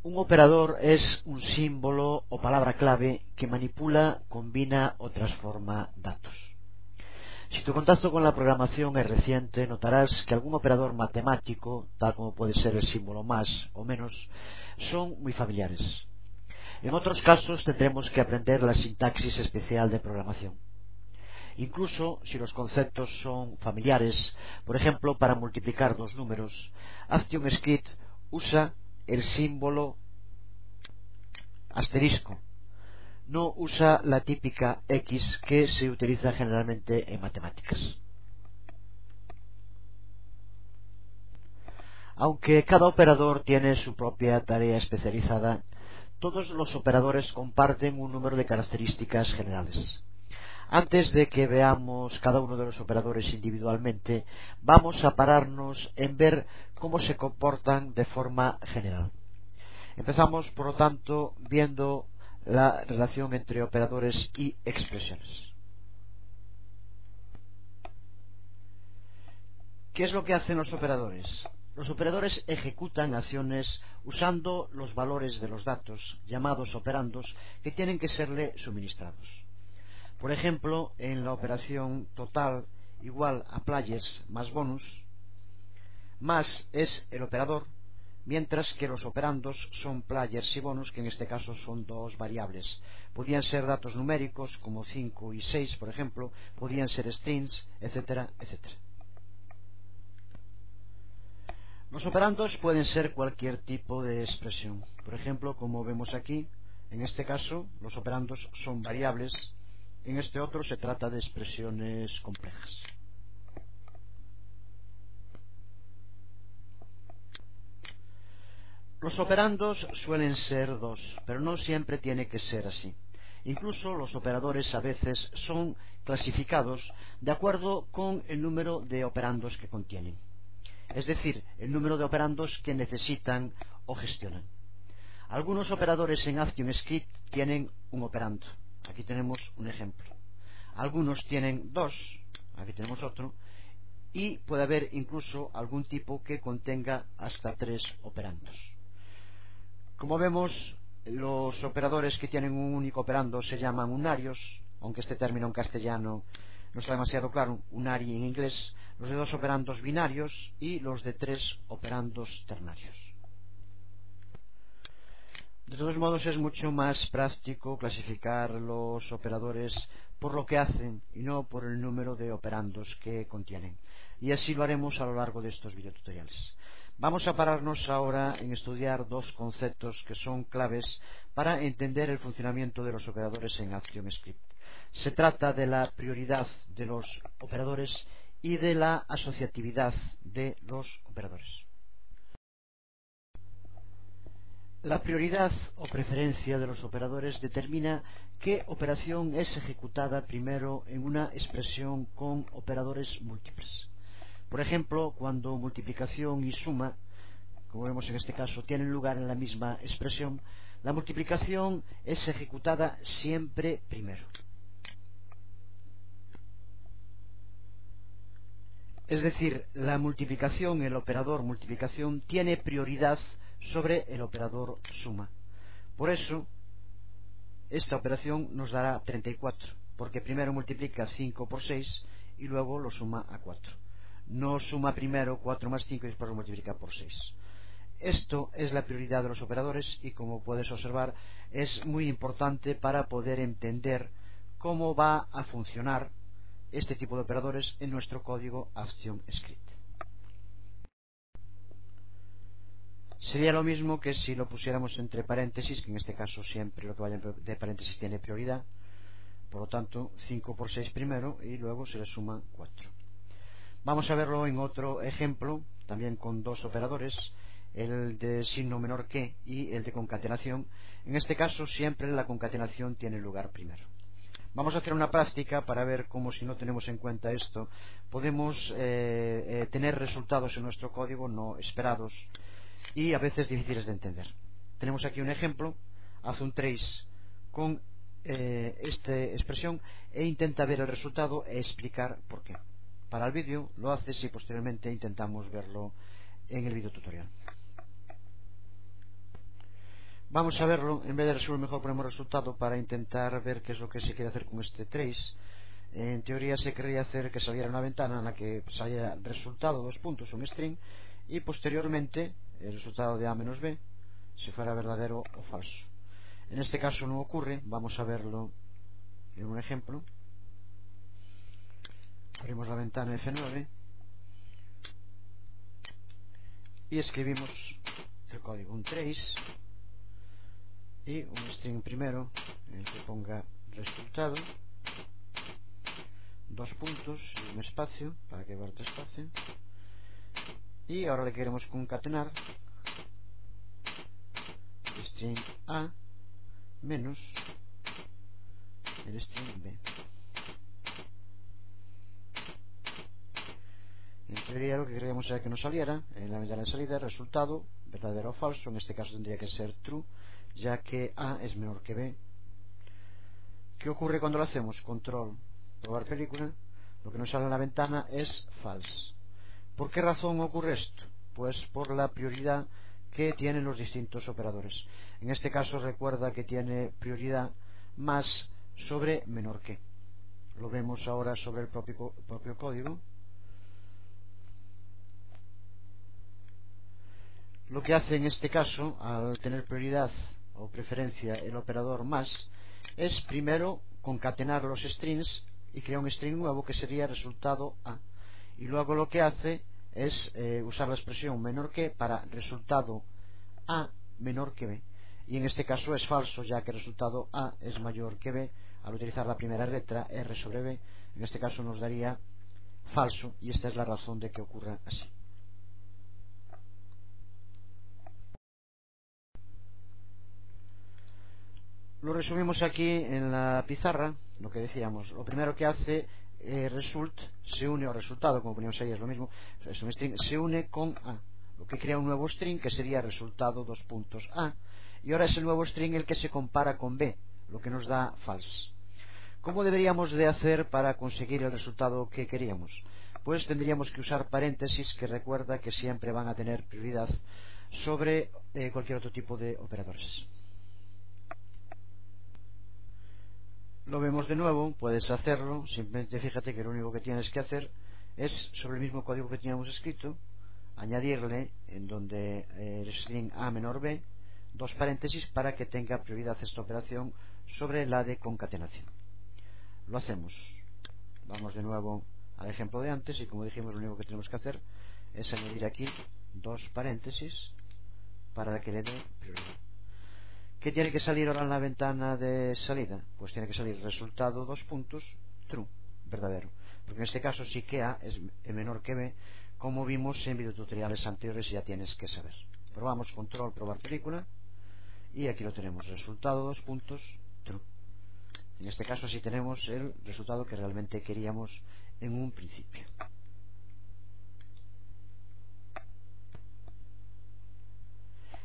Un operador es un símbolo o palabra clave que manipula, combina o transforma datos. Si tu contacto con la programación es reciente, notarás que algún operador matemático, tal como puede ser el símbolo más o menos, son muy familiares. En otros casos tendremos que aprender la sintaxis especial de programación. Incluso si los conceptos son familiares, por ejemplo, para multiplicar dos números, ActionScript usa el símbolo asterisco. No usa la típica X que se utiliza generalmente en matemáticas. Aunque cada operador tiene su propia tarea especializada, todos los operadores comparten un número de características generales. Antes de que veamos cada uno de los operadores individualmente, vamos a pararnos en ver cómo se comportan de forma general. Empezamos, por lo tanto, viendo la relación entre operadores y expresiones. ¿Qué es lo que hacen los operadores? Los operadores ejecutan acciones usando los valores de los datos, llamados operandos, que tienen que serle suministrados. Por ejemplo, en la operación total igual a players más bonus, más es el operador, mientras que los operandos son players y bonus, que en este caso son dos variables. Podían ser datos numéricos como 5 y 6, por ejemplo, podían ser strings, etcétera, etcétera. Los operandos pueden ser cualquier tipo de expresión. Por ejemplo, como vemos aquí, en este caso los operandos son variables, en este otro se trata de expresiones complejas. Los operandos suelen ser dos, pero no siempre tiene que ser así. Incluso los operadores a veces son clasificados de acuerdo con el número de operandos que contienen. Es decir, el número de operandos que necesitan o gestionan. Algunos operadores en ActionScript tienen un operando. Aquí tenemos un ejemplo. Algunos tienen dos. Aquí tenemos otro. Y puede haber incluso algún tipo que contenga hasta 3 operandos. Como vemos, los operadores que tienen un único operando se llaman unarios, aunque este término en castellano no está demasiado claro, unary en inglés, los de 2 operandos binarios y los de 3 operandos ternarios. De todos modos, es mucho más práctico clasificar los operadores por lo que hacen y no por el número de operandos que contienen. Y así lo haremos a lo largo de estos videotutoriales. Vamos a pararnos ahora en estudiar dos conceptos que son claves para entender el funcionamiento de los operadores en ActionScript. Se trata de la prioridad de los operadores y de la asociatividad de los operadores. La prioridad o preferencia de los operadores determina qué operación es ejecutada primero en una expresión con operadores múltiples. Por ejemplo, cuando multiplicación y suma, como vemos en este caso, tienen lugar en la misma expresión, la multiplicación es ejecutada siempre primero. Es decir, la multiplicación, el operador multiplicación, tiene prioridad sobre el operador suma. Por eso, esta operación nos dará 34, porque primero multiplica 5 por 6 y luego lo suma a 4. No suma primero 4 más 5 y después lo multiplica por 6. Esto es la prioridad de los operadores y, como puedes observar, es muy importante para poder entender cómo va a funcionar este tipo de operadores en nuestro código ActionScript. Sería lo mismo que si lo pusiéramos entre paréntesis, que en este caso siempre lo que vaya de paréntesis tiene prioridad. Por lo tanto, 5 por 6 primero y luego se le suma 4. Vamos a verlo en otro ejemplo, también con dos operadores, el de signo menor que y el de concatenación. En este caso siempre la concatenación tiene lugar primero. Vamos a hacer una práctica para ver cómo, si no tenemos en cuenta esto, podemos tener resultados en nuestro código no esperados y a veces difíciles de entender. Tenemos aquí un ejemplo, haz un trace con esta expresión e intenta ver el resultado e explicar por qué. Para el vídeo lo haces y posteriormente intentamos verlo en el video tutorial. Vamos a verlo. En vez de resolver, mejor ponemos resultado para intentar ver qué es lo que se quiere hacer con este trace. En teoría se querría hacer que saliera una ventana en la que saliera resultado, dos puntos, un string, y posteriormente el resultado de A menos B si fuera verdadero o falso. En este caso no ocurre. Vamos a verlo en un ejemplo. Abrimos la ventana F9 y escribimos el código, un trace y un string primero en el que ponga resultado, dos puntos y un espacio para que guarde espacio, y ahora le queremos concatenar string A menos el string B. En teoría lo que queríamos era que nos saliera en la ventana de salida resultado verdadero o falso. En este caso tendría que ser true, ya que A es menor que B. ¿Qué ocurre cuando lo hacemos? Control, probar película. Lo que nos sale en la ventana es false. ¿Por qué razón ocurre esto? Pues por la prioridad que tienen los distintos operadores. En este caso recuerda que tiene prioridad más sobre menor que. Lo vemos ahora sobre el propio código. Lo que hace en este caso, al tener prioridad o preferencia el operador más, es primero concatenar los strings y crear un string nuevo que sería resultado A. Y luego lo que hace es usar la expresión menor que para resultado A menor que B. Y en este caso es falso, ya que el resultado A es mayor que B. Al utilizar la primera letra, R sobre B, en este caso nos daría falso, y esta es la razón de que ocurra así. Lo resumimos aquí en la pizarra. Lo que decíamos, lo primero que hace result se une, o resultado, como poníamos ahí, es lo mismo, es un string, se une con A, lo que crea un nuevo string que sería resultado dos puntos A, y ahora es el nuevo string el que se compara con B, lo que nos da false. ¿Cómo deberíamos de hacer para conseguir el resultado que queríamos? Pues tendríamos que usar paréntesis, que recuerda que siempre van a tener prioridad sobre cualquier otro tipo de operadores. Lo vemos de nuevo, puedes hacerlo, simplemente fíjate que lo único que tienes que hacer es, sobre el mismo código que teníamos escrito, añadirle en donde el string A menor B, dos paréntesis para que tenga prioridad esta operación sobre la de concatenación. Lo hacemos. Vamos de nuevo al ejemplo de antes y, como dijimos, lo único que tenemos que hacer es añadir aquí dos paréntesis para que le dé prioridad. ¿Qué tiene que salir ahora en la ventana de salida? Pues tiene que salir resultado dos puntos true, verdadero, porque en este caso sí que A es menor que B, como vimos en videotutoriales anteriores. Ya tienes que saber. Probamos, control, probar película, y aquí lo tenemos, resultado dos puntos true. En este caso sí tenemos el resultado que realmente queríamos en un principio.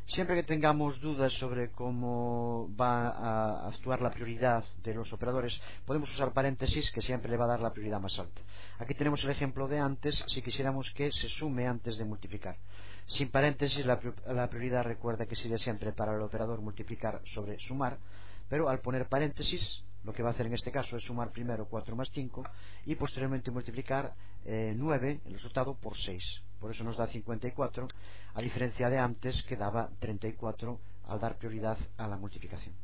Siempre que tengamos dudas sobre cómo va a actuar la prioridad de los operadores, podemos usar paréntesis, que siempre le va a dar la prioridad más alta. Aquí tenemos el ejemplo de antes, si quisiéramos que se sume antes de multiplicar. Sin paréntesis, la prioridad, recuerda que sería siempre para el operador multiplicar sobre sumar, pero al poner paréntesis, lo que va a hacer en este caso es sumar primero 4 más 5 y posteriormente multiplicar 9, el resultado, por 6. Por eso nos da 54, a diferencia de antes, que daba 34 al dar prioridad a la multiplicación.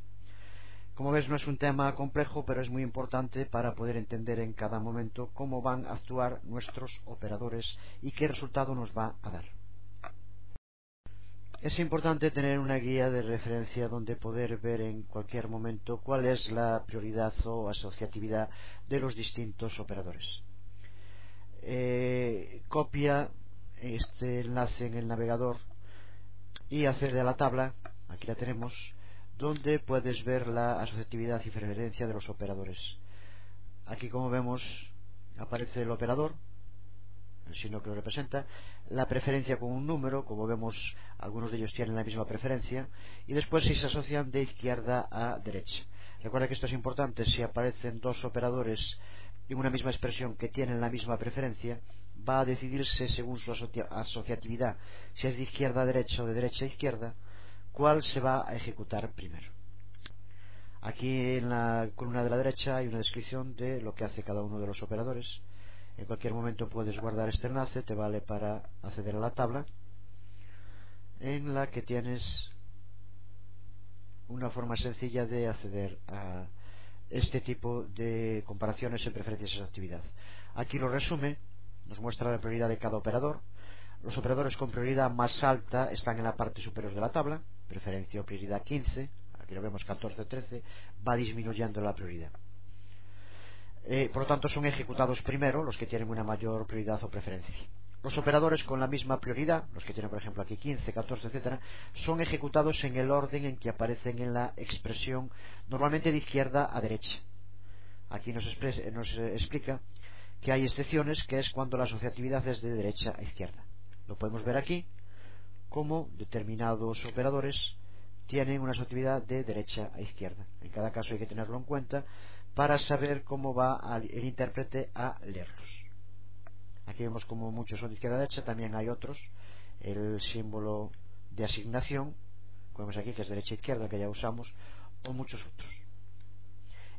Como ves, no es un tema complejo, pero es muy importante para poder entender en cada momento cómo van a actuar nuestros operadores y qué resultado nos va a dar. Es importante tener una guía de referencia donde poder ver en cualquier momento cuál es la prioridad o asociatividad de los distintos operadores. Copia este enlace en el navegador y accede a la tabla, aquí la tenemos, donde puedes ver la asociatividad y preferencia de los operadores. Aquí, como vemos, aparece el operador, el signo que lo representa, la preferencia con un número, como vemos algunos de ellos tienen la misma preferencia, y después si se asocian de izquierda a derecha. Recuerda que esto es importante. Si aparecen dos operadores en una misma expresión que tienen la misma preferencia, va a decidirse según su asociatividad, si es de izquierda a derecha o de derecha a izquierda, cuál se va a ejecutar primero. Aquí en la columna de la derecha hay una descripción de lo que hace cada uno de los operadores. En cualquier momento puedes guardar este enlace, te vale para acceder a la tabla, en la que tienes una forma sencilla de acceder a este tipo de comparaciones en preferencias de actividad. Aquí lo resume, nos muestra la prioridad de cada operador. Los operadores con prioridad más alta están en la parte superior de la tabla, preferencia o prioridad 15, aquí lo vemos 14, 13, va disminuyendo la prioridad. Por lo tanto son ejecutados primero los que tienen una mayor prioridad o preferencia. Los operadores con la misma prioridad, los que tienen por ejemplo aquí 15, 14, etcétera, son ejecutados en el orden en que aparecen en la expresión, normalmente de izquierda a derecha. Aquí nos explica que hay excepciones, que es cuando la asociatividad es de derecha a izquierda. Lo podemos ver aquí, como determinados operadores tienen una asociatividad de derecha a izquierda. En cada caso hay que tenerlo en cuenta para saber cómo va el intérprete a leerlos. Aquí vemos como muchos son de izquierda a derecha, también hay otros. El símbolo de asignación, como vemos aquí, que es derecha a izquierda, que ya usamos, o muchos otros.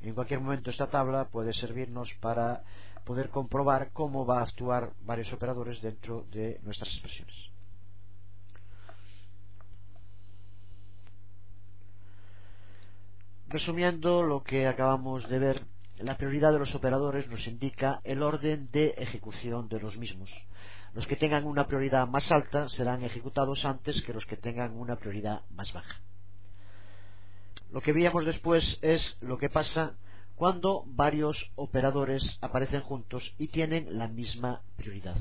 En cualquier momento esta tabla puede servirnos para poder comprobar cómo va a actuar varios operadores dentro de nuestras expresiones. Resumiendo lo que acabamos de ver, la prioridad de los operadores nos indica el orden de ejecución de los mismos. Los que tengan una prioridad más alta serán ejecutados antes que los que tengan una prioridad más baja. Lo que veíamos después es lo que pasa cuando varios operadores aparecen juntos y tienen la misma prioridad.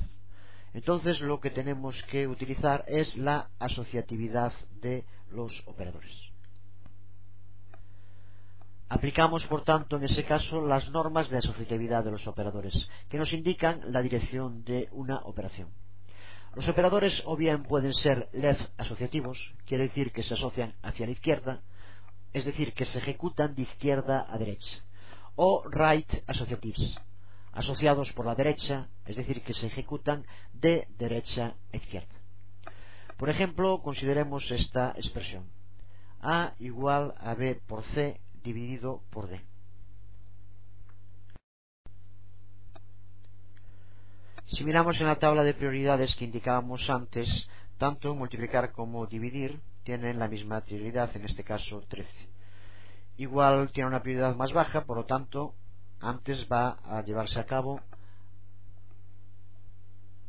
Entonces lo que tenemos que utilizar es la asociatividad de los operadores. Aplicamos, por tanto, en ese caso, las normas de asociatividad de los operadores, que nos indican la dirección de una operación. Los operadores o bien pueden ser left asociativos, quiere decir que se asocian hacia la izquierda, es decir, que se ejecutan de izquierda a derecha, o right associatives, asociados por la derecha, es decir, que se ejecutan de derecha a izquierda. Por ejemplo, consideremos esta expresión: A igual a B por C dividido por D. Si miramos en la tabla de prioridades que indicábamos antes, tanto multiplicar como dividir tienen la misma prioridad, en este caso 13. Igual tiene una prioridad más baja, por lo tanto, antes va a llevarse a cabo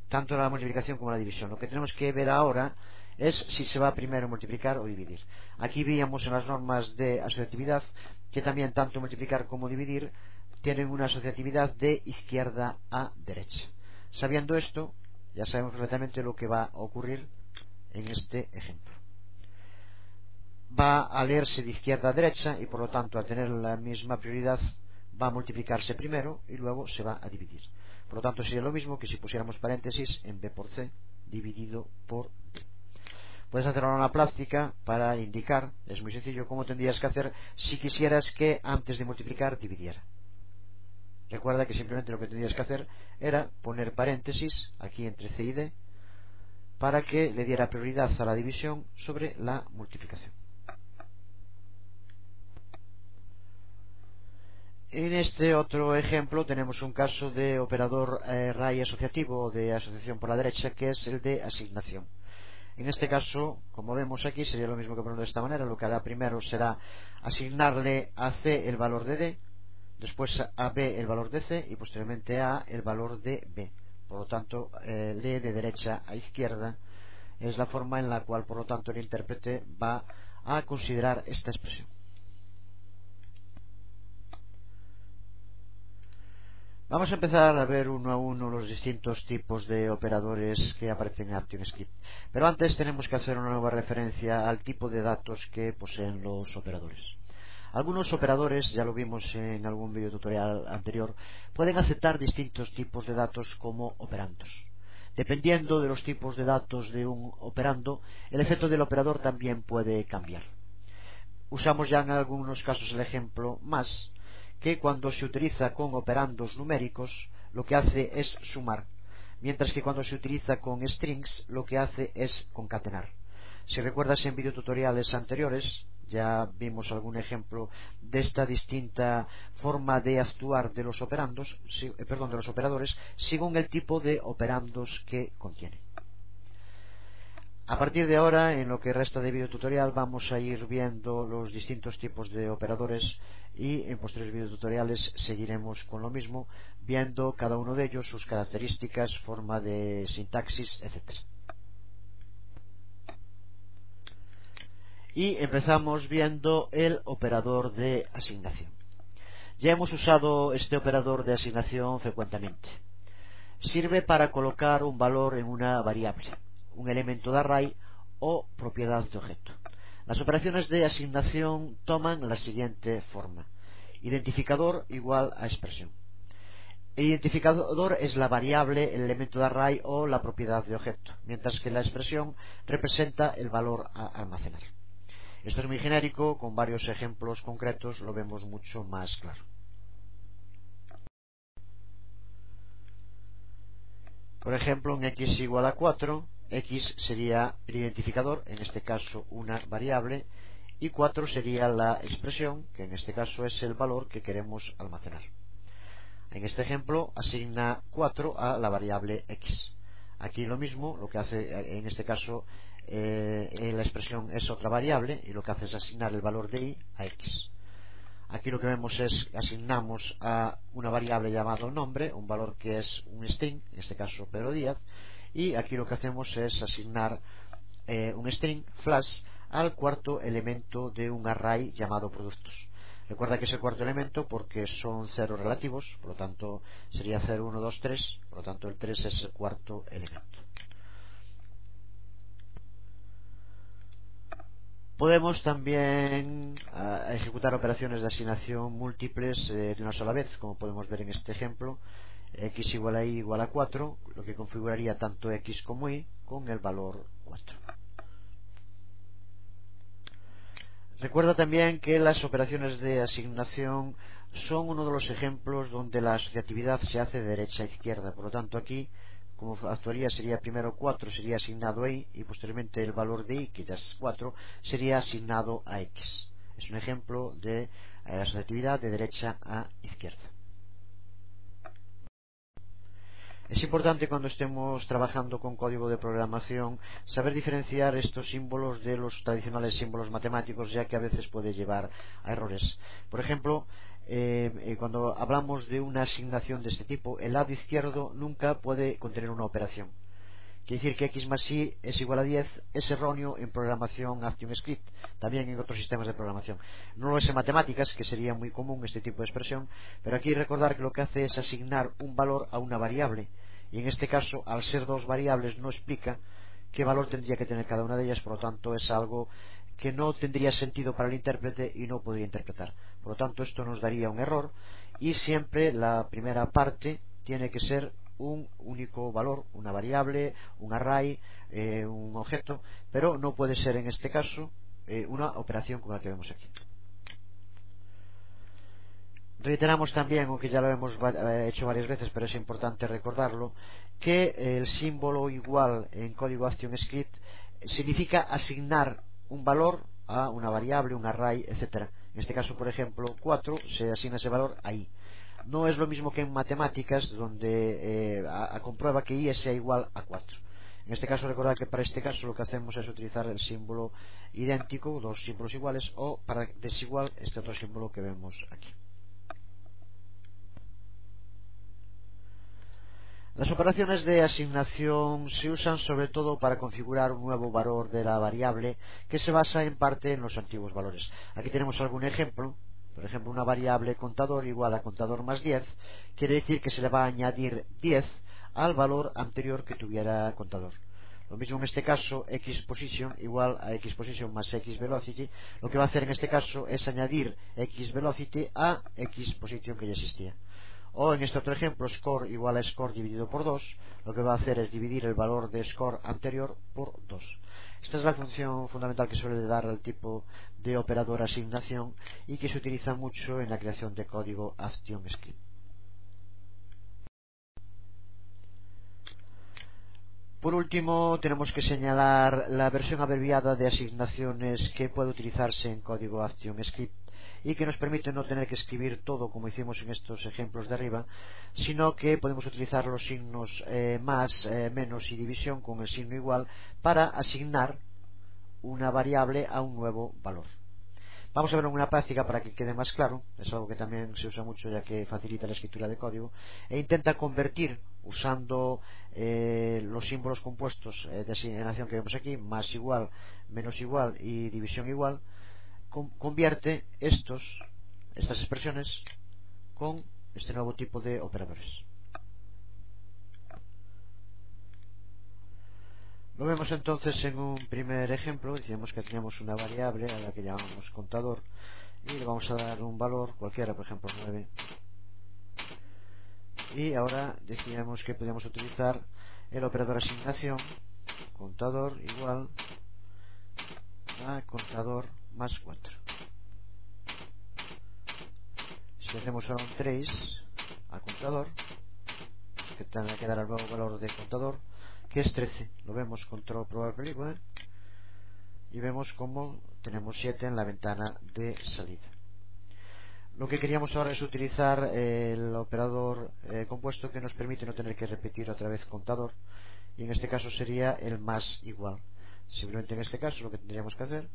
tanto la multiplicación como la división. Lo que tenemos que ver ahora es si se va primero a multiplicar o dividir. Aquí veíamos en las normas de asociatividad que también tanto multiplicar como dividir tienen una asociatividad de izquierda a derecha. Sabiendo esto, ya sabemos perfectamente lo que va a ocurrir en este ejemplo. Va a leerse de izquierda a derecha y por lo tanto, al tener la misma prioridad, va a multiplicarse primero y luego se va a dividir. Por lo tanto, sería lo mismo que si pusiéramos paréntesis en B por C dividido por D. Puedes hacer ahora una práctica para indicar, es muy sencillo, cómo tendrías que hacer si quisieras que antes de multiplicar dividiera. Recuerda que simplemente lo que tendrías que hacer era poner paréntesis aquí entre C y D para que le diera prioridad a la división sobre la multiplicación. En este otro ejemplo tenemos un caso de operador array asociativo o de asociación por la derecha, que es el de asignación. En este caso, como vemos aquí, sería lo mismo que ponerlo de esta manera. Lo que hará primero será asignarle a C el valor de D, después a B el valor de C y posteriormente a el valor de B. Por lo tanto, lee de derecha a izquierda. Es la forma en la cual, por lo tanto, el intérprete va a considerar esta expresión. Vamos a empezar a ver uno a uno los distintos tipos de operadores que aparecen en ActionScript. Pero antes tenemos que hacer una nueva referencia al tipo de datos que poseen los operadores. Algunos operadores, ya lo vimos en algún video tutorial anterior, pueden aceptar distintos tipos de datos como operandos. Dependiendo de los tipos de datos de un operando, el efecto del operador también puede cambiar. Usamos ya en algunos casos el ejemplo más, que cuando se utiliza con operandos numéricos lo que hace es sumar, mientras que cuando se utiliza con strings lo que hace es concatenar. Si recuerdas en videotutoriales anteriores, ya vimos algún ejemplo de esta distinta forma de actuar de los operandos, de los operadores, según el tipo de operandos que contienen. A partir de ahora, en lo que resta de videotutorial, vamos a ir viendo los distintos tipos de operadores y en posteriores videotutoriales seguiremos con lo mismo, viendo cada uno de ellos, sus características, forma de sintaxis, etc. Y empezamos viendo el operador de asignación. Ya hemos usado este operador de asignación frecuentemente. Sirve para colocar un valor en una variable, un elemento de array o propiedad de objeto. Las operaciones de asignación toman la siguiente forma: identificador igual a expresión. El identificador es la variable, el elemento de array o la propiedad de objeto, mientras que la expresión representa el valor a almacenar. Esto es muy genérico, con varios ejemplos concretos lo vemos mucho más claro. Por ejemplo, en x igual a 4, x sería el identificador, en este caso una variable, y 4 sería la expresión, que en este caso es el valor que queremos almacenar. En este ejemplo asigna 4 a la variable x. Aquí lo mismo, lo que hace en este caso la expresión es otra variable y lo que hace es asignar el valor de y a x. Aquí lo que vemos es que asignamos a una variable llamado nombre un valor que es un string, en este caso Pedro Díaz, y aquí lo que hacemos es asignar un string flash al cuarto elemento de un array llamado productos. Recuerda que es el cuarto elemento porque son ceros relativos, por lo tanto sería 0, 1, 2, 3, por lo tanto el 3 es el cuarto elemento. Podemos también ejecutar operaciones de asignación múltiples de una sola vez, como podemos ver en este ejemplo. X igual a y igual a 4, lo que configuraría tanto x como y con el valor 4. Recuerda también que las operaciones de asignación son uno de los ejemplos donde la asociatividad se hace de derecha a izquierda. Por lo tanto, aquí, como actuaría, sería primero 4 sería asignado a y posteriormente el valor de y, que ya es 4, sería asignado a x. Es un ejemplo de asociatividad de derecha a izquierda. Es importante cuando estemos trabajando con código de programación saber diferenciar estos símbolos de los tradicionales símbolos matemáticos, ya que a veces puede llevar a errores. Por ejemplo, cuando hablamos de una asignación de este tipo, el lado izquierdo nunca puede contener una operación. Quiere decir que x más y es igual a 10 es erróneo en programación ActionScript, también en otros sistemas de programación. No lo es en matemáticas, que sería muy común este tipo de expresión, pero aquí recordar que lo que hace es asignar un valor a una variable, y en este caso, al ser dos variables, no explica qué valor tendría que tener cada una de ellas, por lo tanto es algo que no tendría sentido para el intérprete y no podría interpretar. Por lo tanto, esto nos daría un error, y siempre la primera parte tiene que ser un único valor, una variable, un array, un objeto, pero no puede ser en este caso una operación como la que vemos aquí. Reiteramos también, aunque ya lo hemos hecho varias veces, pero es importante recordarlo, que el símbolo igual en código ActionScript significa asignar un valor a una variable, un array, etcétera. En este caso, por ejemplo, 4 se asigna ese valor a y. No es lo mismo que en matemáticas, donde comprueba que y sea igual a 4. En este caso, recordad que para este caso lo que hacemos es utilizar el símbolo idéntico, dos símbolos iguales, o para desigual, este otro símbolo que vemos aquí. Las operaciones de asignación se usan sobre todo para configurar un nuevo valor de la variable que se basa en parte en los antiguos valores. Aquí tenemos algún ejemplo. Por ejemplo, una variable contador igual a contador más 10 quiere decir que se le va a añadir 10 al valor anterior que tuviera contador. Lo mismo en este caso, xPosition igual a xPosition más xVelocity. Lo que va a hacer en este caso es añadir xVelocity a xPosition que ya existía. O en este otro ejemplo, score igual a score dividido por 2, lo que va a hacer es dividir el valor de score anterior por 2. Esta es la función fundamental que suele dar al tipo de operador asignación y que se utiliza mucho en la creación de código ActionScript. Por último, tenemos que señalar la versión abreviada de asignaciones que puede utilizarse en código ActionScript y que nos permite no tener que escribir todo como hicimos en estos ejemplos de arriba, sino que podemos utilizar los signos más, menos y división con el signo igual para asignar una variable a un nuevo valor. Vamos a verlo en una práctica para que quede más claro. Es algo que también se usa mucho ya que facilita la escritura de código e intenta convertir usando los símbolos compuestos de asignación que vemos aquí, más igual, menos igual y división igual, convierte estas expresiones con este nuevo tipo de operadores. Lo vemos entonces en un primer ejemplo. Decíamos que teníamos una variable a la que llamamos contador y le vamos a dar un valor cualquiera, por ejemplo 9, y ahora decíamos que podíamos utilizar el operador asignación contador igual a contador más 4. Si hacemos ahora un trace a contador, que tendrá que dar el nuevo valor de contador, que es 13. Lo vemos, control probar película, y vemos como tenemos 7 en la ventana de salida. Lo que queríamos ahora es utilizar el operador compuesto que nos permite no tener que repetir otra vez contador, y en este caso sería el más igual. Simplemente en este caso lo que tendríamos que hacer,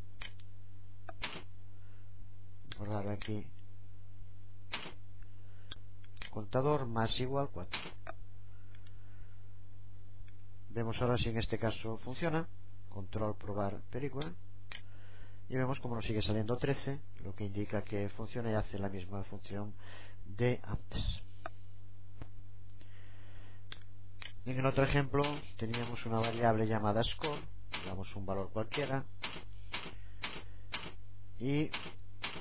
guardar aquí contador más igual 4. Vemos ahora si en este caso funciona. Control probar película y vemos como nos sigue saliendo 13, lo que indica que funciona y hace la misma función de antes. En el otro ejemplo teníamos una variable llamada score, le damos un valor cualquiera y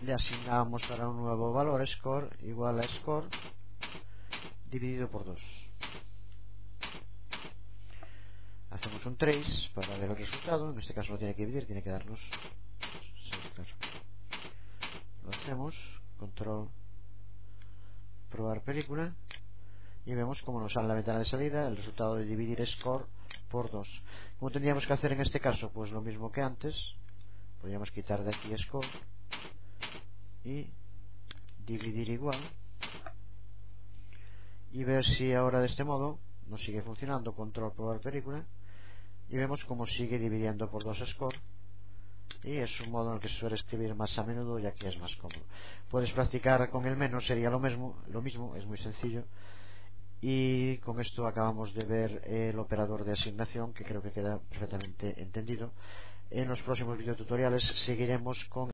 le asignamos ahora un nuevo valor, score igual a score dividido por 2. Hacemos un trace para ver el resultado. En este caso no tiene que dividir, tiene que darnos 6, claro. Lo hacemos, control probar película y vemos como nos sale en la ventana de salida el resultado de dividir score por 2. ¿Cómo tendríamos que hacer en este caso? Pues lo mismo que antes. Podríamos quitar de aquí score y dividir igual y ver si ahora de este modo nos sigue funcionando. Control probar película y vemos como sigue dividiendo por 2 score, y es un modo en el que se suele escribir más a menudo ya que es más cómodo. Puedes practicar con el menos, sería lo mismo, es muy sencillo. Y con esto acabamos de ver el operador de asignación, que creo que queda perfectamente entendido. En los próximos videotutoriales seguiremos con